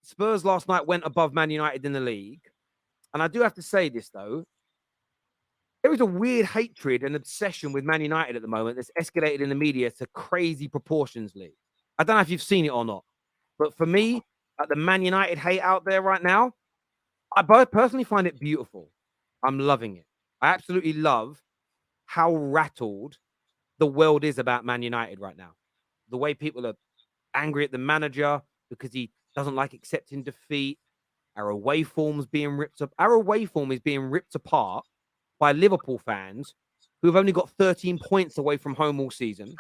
Spurs last night went above Man United in the league. And I do have to say this, though. There is a weird hatred and obsession with Man United at the moment that's escalated in the media to crazy proportions, Lee. I don't know if you've seen it or not. But for me, the Man United hate out there right now, I personally find it beautiful. I'm loving it. I absolutely love how rattled the world is about Man United right now. The way people are angry at the manager because he doesn't like accepting defeat. Our away form's being ripped up. Our away form is being ripped apart by Liverpool fans who've only got 13 points away from home all season.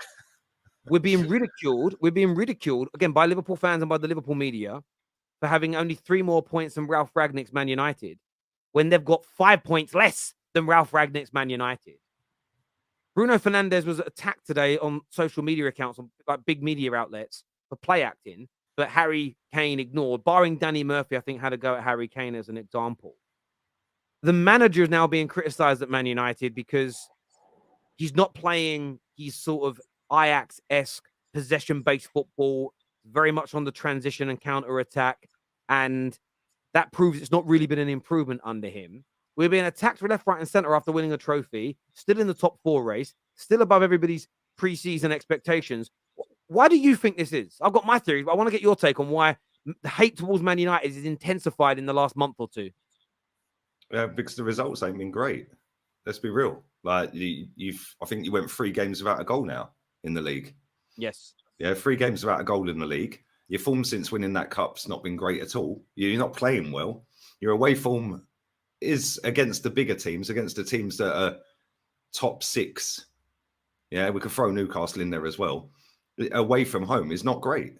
We're being ridiculed. We're being ridiculed again by Liverpool fans and by the Liverpool media for having only 3 more points than Ralph Rangnick's Man United when they've got 5 points less than Ralph Rangnick's Man United. Bruno Fernandes was attacked today on social media accounts, on like big media outlets, for play acting, but Harry Kane ignored. Barring Danny Murphy, I think, had a go at Harry Kane as an example. The manager is now being criticised at Man United because he's not playing his sort of Ajax-esque possession-based football, very much on the transition and counter-attack, and that proves it's not really been an improvement under him. We're being attacked left, right, and centre after winning a trophy, still in the top 4 race, still above everybody's pre-season expectations. Why do you think this is? I've got my theories, but I want to get your take on why the hate towards Man United is intensified in the last month or two. Yeah, because the results ain't been great. Let's be real. Like I think you went 3 games without a goal now in the league. Yes. Yeah, 3 games without a goal in the league. Your form since winning that cup's not been great at all. You're not playing well. Your away form is against the bigger teams, against the teams that are top 6. Yeah, we could throw Newcastle in there as well. Away from home is not great.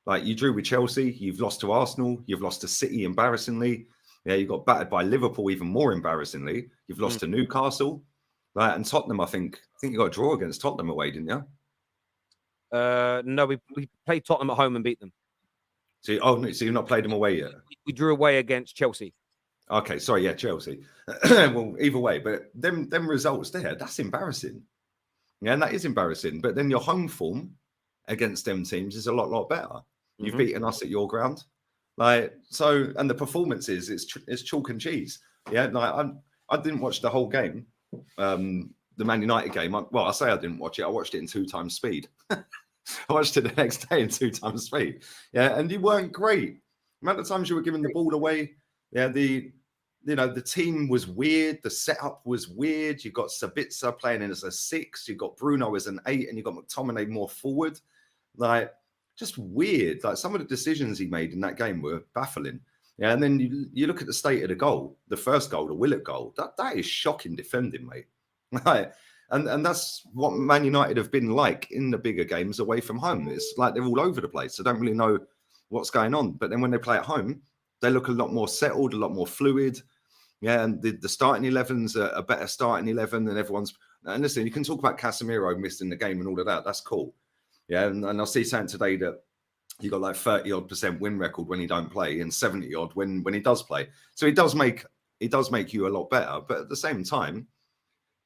Like, you drew with Chelsea, you've lost to Arsenal, you've lost to City embarrassingly. Yeah, you got battered by Liverpool even more embarrassingly. You've lost to Newcastle. Like, and Tottenham, I think you got a draw against Tottenham away, didn't you? No, we played Tottenham at home and beat them. So you've not played them away yet? We drew away against Chelsea. Okay, sorry, yeah, Chelsea. Well, either way, but them results there, that's embarrassing. Yeah, and that is embarrassing. But then your home form against them teams is a lot better. You've beaten us at your ground. Like, so, and the performances, it's chalk and cheese. Yeah, like I didn't watch the whole game, the Man United game. I say I didn't watch it. I watched it in 2 times speed. I watched it the next day in 2 times speed. Yeah, and you weren't great. The amount of times you were giving the ball away. Yeah, the team was weird. The setup was weird. You got Sabitzer playing in as a 6. You got Bruno as an 8, and you got McTominay more forward. Like, just weird. Like, some of the decisions he made in that game were baffling. Yeah, and then you look at the state of the goal, the first goal, the Willett goal. That is shocking defending, mate. Right. And that's what Man United have been like in the bigger games away from home. It's like they're all over the place. I don't really know what's going on. But then when they play at home, they look a lot more settled, a lot more fluid. Yeah, and the starting 11's a better starting 11 than everyone's. And listen, you can talk about Casemiro missing the game and all of that. That's cool. Yeah, and I see something today that you got like 30-odd% win record when he don't play and 70-odd when he does play. So he does make you a lot better. But at the same time,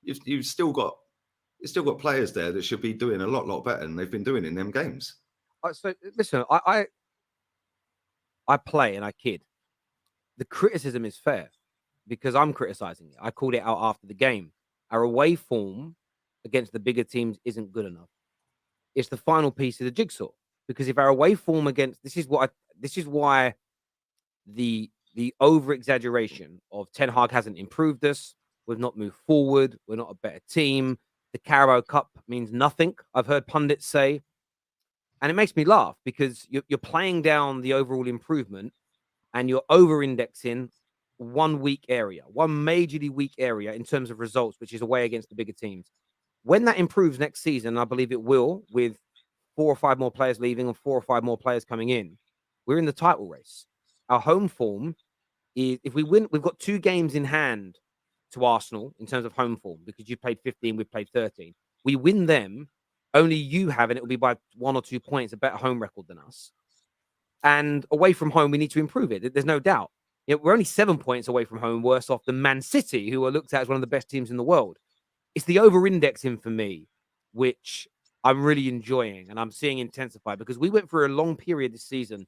you've still got players there that should be doing a lot better than they've been doing in them games. So listen, I play and I kid. The criticism is fair because I'm criticizing it. I called it out after the game. Our away form against the bigger teams isn't good enough. It's the final piece of the jigsaw, because if our away form against this is why the over exaggeration of Ten Hag hasn't improved us. We've not moved forward. We're not a better team. The Carabao Cup means nothing, I've heard pundits say. And it makes me laugh because you're playing down the overall improvement and you're over-indexing one majorly weak area in terms of results, which is away against the bigger teams. When that improves next season, I believe it will, with 4 or 5 more players leaving and 4 or 5 more players coming in, we're in the title race. Our home form is, if we win, we've got 2 games in hand to Arsenal in terms of home form, because you played 15, we've played 13. We win them, only you have, and it will be by 1 or 2 points, a better home record than us. And away from home, we need to improve it. There's no doubt. We're only 7 points away from home, worse off than Man City, who are looked at as one of the best teams in the world. It's the over-indexing for me, which I'm really enjoying and I'm seeing intensify, because we went through a long period this season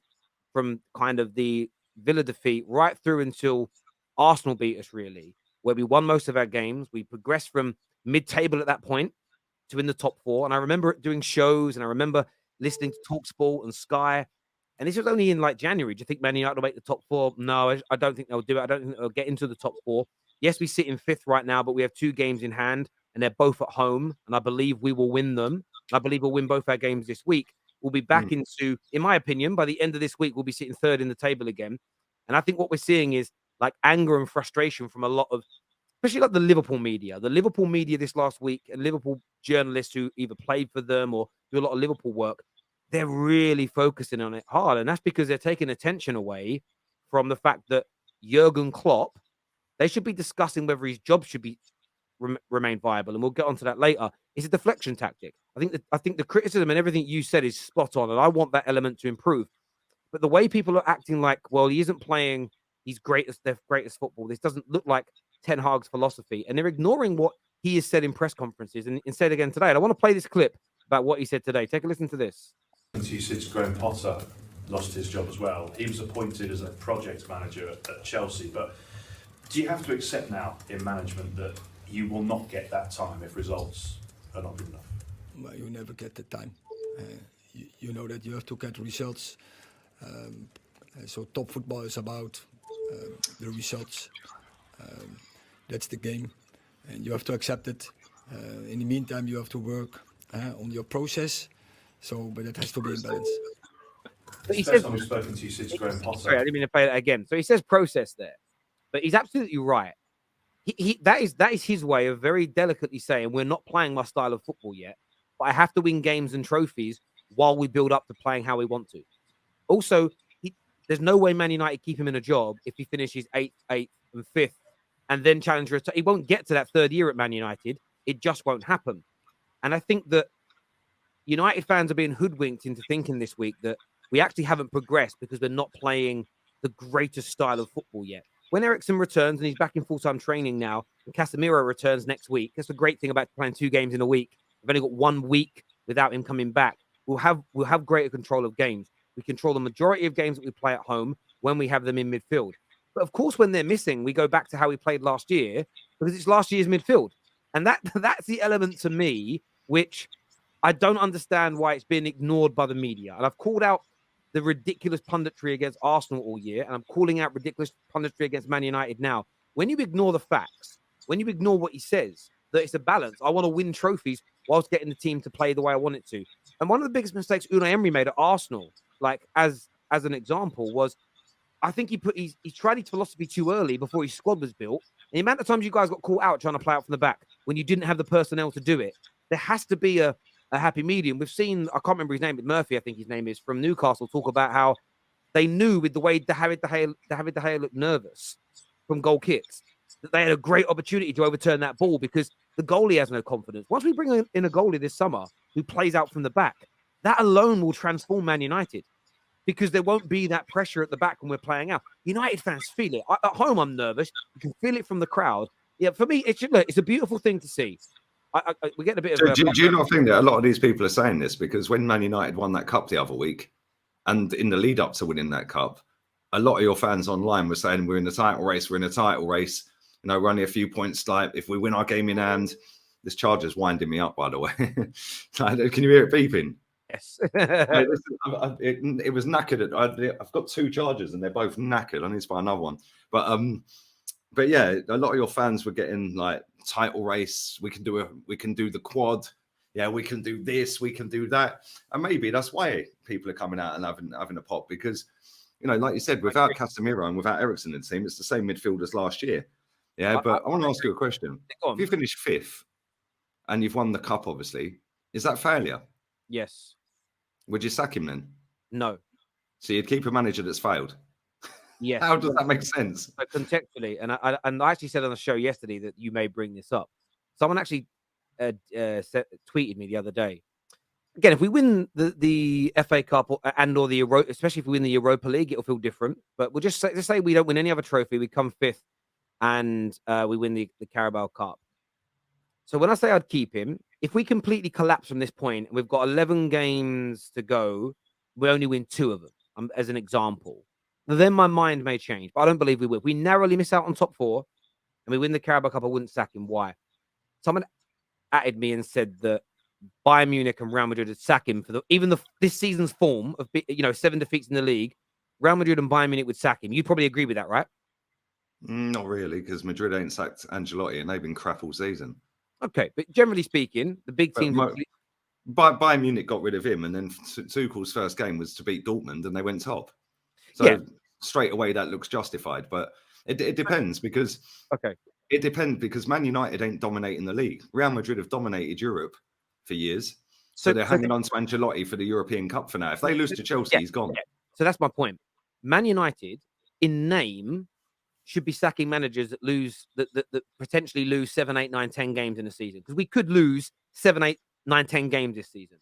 from kind of the Villa defeat right through until Arsenal beat us, really, where we won most of our games. We progressed from mid-table at that point to in the top 4. And I remember doing shows, and I remember listening to TalkSport and Sky. And this was only in like January. Do you think Man United will make the top 4? No, I don't think they'll do it. I don't think they'll get into the top 4. Yes, we sit in 5th right now, but we have 2 games in hand, and they're both at home. And I believe we will win them. I believe we'll win both our games this week. We'll be back into, in my opinion, by the end of this week, we'll be sitting 3rd in the table again. And I think what we're seeing is like anger and frustration from a lot of, especially like the Liverpool media. The Liverpool media this last week, and Liverpool journalists who either played for them or do a lot of Liverpool work, they're really focusing on it hard. And that's because they're taking attention away from the fact that Jurgen Klopp, they should be discussing whether his job should be remain viable. And we'll get onto that later. It's a deflection tactic. I think the criticism and everything you said is spot on. And I want that element to improve. But the way people are acting like, well, he isn't playing their greatest football. This doesn't look like Ten Hag's philosophy. And they're ignoring what he has said in press conferences and said again today. And I want to play this clip about what he said today. Take a listen to this. Since Graham Potter lost his job as well, he was appointed as a project manager at Chelsea. But do you have to accept now in management that you will not get that time if results are not good enough? Well, you never get the time. You know that you have to get results. So top football is about the results. That's the game, and you have to accept it. In the meantime, you have to work on your process. But it has to be in balance. It's the first time we've spoken to you since Graham Potter. Sorry, I didn't mean to play that again. So he says process there, but he's absolutely right. That is his way of very delicately saying we're not playing my style of football yet, but I have to win games and trophies while we build up to playing how we want to. Also, there's no way Man United keep him in a job if he finishes 8th, and 5th, and then challenger. He won't get to that 3rd year at Man United. It just won't happen. And I think that United fans are being hoodwinked into thinking this week that we actually haven't progressed because we're not playing the greatest style of football yet. When Eriksson returns and he's back in full-time training now, and Casemiro returns next week, that's the great thing about playing 2 games in a week. We've only got 1 week without him coming back. We'll have greater control of games. We control the majority of games that we play at home when we have them in midfield. But of course, when they're missing, we go back to how we played last year because it's last year's midfield. And that's the element to me, which I don't understand why it's been ignored by the media. And I've called out the ridiculous punditry against Arsenal all year, and I'm calling out ridiculous punditry against Man United now. When you ignore the facts, when you ignore what he says, that it's a balance. I want to win trophies whilst getting the team to play the way I want it to. And one of the biggest mistakes Unai Emery made at Arsenal, like as an example, was I think he tried his philosophy too early before his squad was built. And the amount of times you guys got caught out trying to play out from the back when you didn't have the personnel to do it, there has to be a happy medium. We've seen, I can't remember his name, but Murphy, I think his name is, from Newcastle, talk about how they knew with the way David De Gea looked nervous from goal kicks, that they had a great opportunity to overturn that ball because the goalie has no confidence. Once we bring in a goalie this summer who plays out from the back, that alone will transform Man United because there won't be that pressure at the back when we're playing out. United fans feel it. At home, I'm nervous. You can feel it from the crowd. Yeah, for me, it's a beautiful thing to see. We get a bit of. Do you not think that a lot of these people are saying this because when Man United won that cup the other week, and in the lead up to winning that cup, a lot of your fans online were saying we're in the title race. We're in a title race. You know, we're only a few points. Like if we win our game in hand, this charger's winding me up. By the way, can you hear it beeping? Yes. It was knackered. I've got 2 chargers and they're both knackered. I need to buy another one. But yeah, a lot of your fans were getting like title race. We can do the quad. Yeah, we can do this. We can do that. And maybe that's why people are coming out and having a pop because, you know, like you said, without Casemiro and without Eriksson in the team, it's the same midfield as last year. Yeah, but I want to ask you a question. If you finish 5th and you've won the cup, obviously, is that failure? Yes. Would you sack him then? No. So you'd keep a manager that's failed? Yes. How does that make sense? But contextually, and I actually said on the show yesterday that you may bring this up. Someone actually tweeted me the other day. Again, if we win the FA Cup or the Euro, especially if we win the Europa League, it'll feel different. But we'll just say we don't win any other trophy, we come 5th, and we win the Carabao Cup. So when I say I'd keep him, if we completely collapse from this point, and we've got 11 games to go, we only win 2 of them. as an example, then my mind may change. But I don't believe we will. If we narrowly miss out on top 4 and we win the Carabao Cup, I wouldn't sack him. Why? Someone added me and said that Bayern Munich and Real Madrid would sack him for this season's form of 7 defeats in the league. Real Madrid and Bayern Munich would sack him. You'd probably agree with that, right? Not really, because Madrid ain't sacked Ancelotti and they've been crap all season. Okay, but generally speaking, the big teams. Bayern Munich got rid of him, and then Tuchel's first game was to beat Dortmund, and they went top. So Yeah. straight away that looks justified, but it depends because it depends because Man United ain't dominating the league. Real Madrid have dominated Europe for years, so they're hanging on to Ancelotti for the European Cup for now. If they lose to Chelsea, he's gone. Yeah. So that's my point. Man United, in name, should be sacking managers that potentially lose 7, 8, 9, 10 games in a season, because we could lose 7, 8, 9, 10 games this season.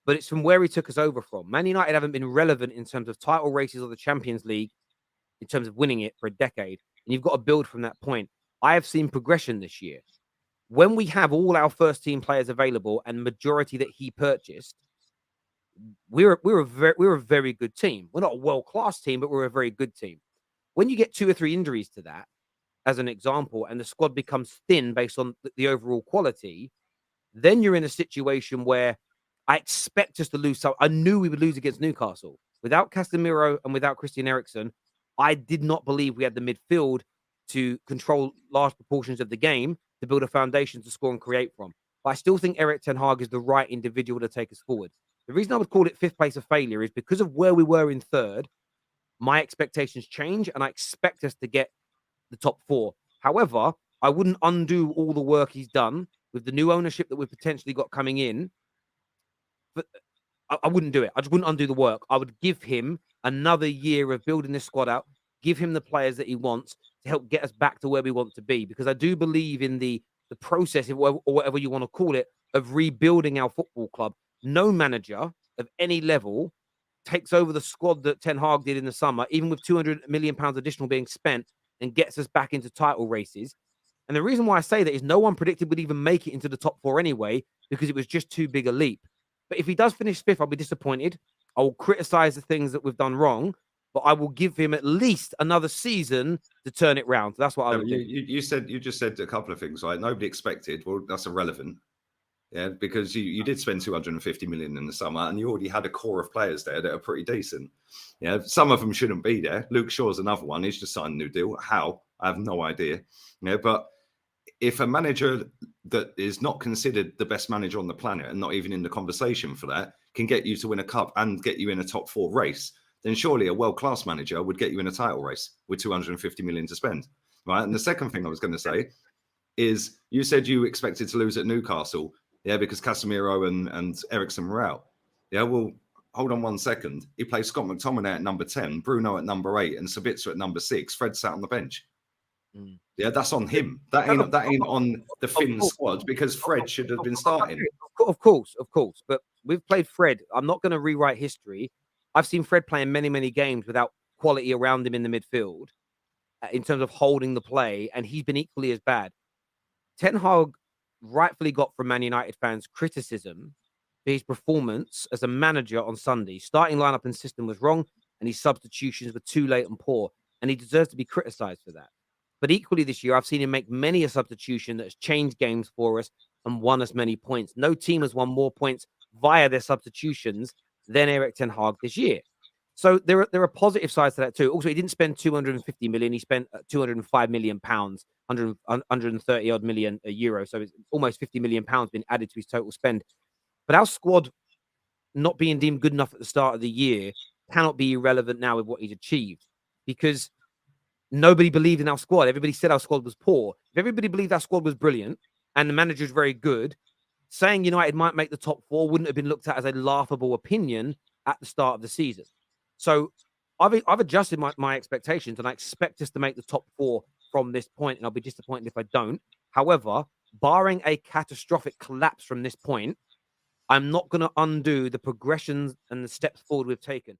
But it's from where he took us over from. Man United haven't been relevant in terms of title races or the Champions League, in terms of winning it for a decade. And you've got to build from that point. I have seen progression this year. When we have all our first team players available and majority that he purchased, we're a very good team. We're not a world-class team, but we're a very good team. When you get 2 or 3 injuries to that, as an example, and the squad becomes thin based on the overall quality, then you're in a situation where I expect us to lose. So I knew we would lose against Newcastle. Without Casemiro and without Christian Eriksen, I did not believe we had the midfield to control large proportions of the game to build a foundation to score and create from. But I still think Erik ten Hag is the right individual to take us forward. The reason I would call it 5th place of failure is because of where we were in 3rd. My expectations change, and I expect us to get the top 4. However, I wouldn't undo all the work he's done with the new ownership that we've potentially got coming in. But I wouldn't do it. I just wouldn't undo the work. I would give him another year of building this squad out, give him the players that he wants to help get us back to where we want to be. Because I do believe in the process, or whatever you want to call it, of rebuilding our football club. No manager of any level takes over the squad that Ten Hag did in the summer, even with £200 million additional being spent, and gets us back into title races. And the reason why I say that is no one predicted we'd even make it into the top 4 anyway, because it was just too big a leap. But if he does finish 5th, I'll be disappointed. I will criticize the things that we've done wrong, but I will give him at least another season to turn it round. That's what I would do. You just said a couple of things, right? Nobody expected. Well, that's irrelevant. Yeah, because you did spend 250 million in the summer, and you already had a core of players there that are pretty decent. Yeah, some of them shouldn't be there. Luke Shaw's another one. He's just signed a new deal. How? I have no idea. Yeah, but if a manager that is not considered the best manager on the planet and not even in the conversation for that can get you to win a cup and get you in a top 4 race, then surely a world-class manager would get you in a title race with 250 million to spend. Right. And the second thing I was going to say is you said you expected to lose at Newcastle. Yeah, because Casemiro and Eriksen were out. Yeah, well, hold on 1 second. He played Scott McTominay at number 10, Bruno at number 8, and Sabitzer at number 6. Fred sat on the bench. Yeah, that's on him. That ain't on the Finn squad, because Fred should have been starting. Of course. But we've played Fred. I'm not going to rewrite history. I've seen Fred playing many, many games without quality around him in the midfield in terms of holding the play, and he's been equally as bad. Ten Hag rightfully got from Man United fans criticism for his performance as a manager on Sunday. Starting lineup and system was wrong, and his substitutions were too late and poor, and he deserves to be criticised for that. But equally this year, I've seen him make many a substitution that has changed games for us and won us many points. No team has won more points via their substitutions than Erik ten Hag this year. So there are positive sides to that too. Also, he didn't spend 250 million. He spent 205 million pounds, 130 odd million euro. So it's almost 50 million pounds been added to his total spend. But our squad not being deemed good enough at the start of the year cannot be irrelevant now with what he's achieved, because nobody believed in our squad. Everybody said our squad was poor. If everybody believed our squad was brilliant and the manager was very good, saying United might make the top 4 wouldn't have been looked at as a laughable opinion at the start of the season. So I've adjusted my expectations, and I expect us to make the top 4 from this point, and I'll be disappointed if I don't. However, barring a catastrophic collapse from this point, I'm not going to undo the progressions and the steps forward we've taken.